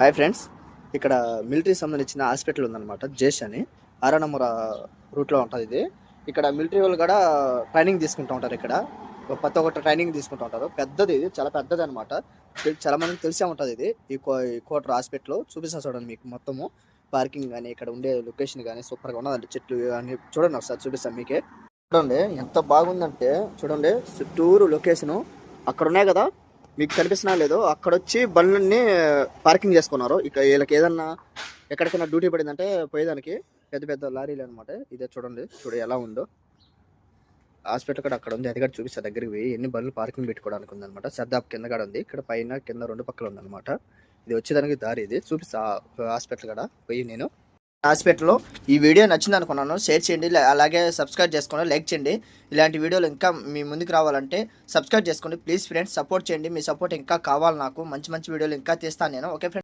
Hi friends, ఇక్కడ military సంబంధించిన hospital ఉందన్నమాట. జేష్ అని 6 నంబర్ రూట్లో ఉంటుంది ఇది. ఇక్కడ మిలిటరీ వాళ్ళు కూడా ట్రైనింగ్ తీసుకుంటూ ఉంటారు. ఇక్కడ ప్రతి ఒక్కటి ట్రైనింగ్ తీసుకుంటూ ఉంటారు. పెద్దది ఇది, చాలా పెద్దది అనమాట. చాలా మందికి తెలిసే ఉంటుంది ఇది. ఈ కోటర్ హాస్పిటల్ చూపిస్తాను చూడండి మీకు మొత్తము. పార్కింగ్ కానీ ఇక్కడ ఉండే లొకేషన్ కానీ సూపర్గా ఉన్నదండి. చెట్లు కానీ చూడండి, ఒకసారి చూపిస్తాను మీకే. చూడండి ఎంత బాగుందంటే, చూడండి చుట్టూరు లొకేషను అక్కడ ఉన్నాయి కదా, మీకు కనిపిస్తున్నా లేదు, అక్కడ వచ్చి బండ్లన్నీ పార్కింగ్ చేసుకున్నారు. ఇక వీళ్ళకి ఏదన్నా ఎక్కడికైనా డ్యూటీ పడిందంటే పోయేదానికి పెద్ద పెద్ద లారీలు అనమాట. ఇదే చూడండి, ఎలా ఉందో. హాస్పిటల్ కూడా అక్కడ ఉంది, అది కూడా చూపిస్తా దగ్గరికి పోయి. ఎన్ని బండ్లు పార్కింగ్ పెట్టుకోవడానికి ఉందన్నమాట. సర్దాప్ కింద కూడా ఉంది, ఇక్కడ పైన కింద 2 పక్కల ఉందన్నమాట. ఇది వచ్చేదానికి దారి ఇది చూపిస్తా. హాస్పిటల్ కూడా పోయి నేను హాస్పిటల్లో ఈ వీడియో నచ్చింది అనుకున్నాను. షేర్ చేయండి, అలాగే సబ్స్క్రైబ్ చేసుకోండి, లైక్ చేయండి. ఇలాంటి వీడియోలు ఇంకా మీ ముందుకు రావాలంటే సబ్స్క్రైబ్ చేసుకోండి ప్లీజ్ ఫ్రెండ్స్. సపోర్ట్ చేయండి, మీ సపోర్ట్ ఇంకా కావాలి నాకు. మంచి మంచి వీడియోలు ఇంకా తీస్తాను నేను. Okay friends.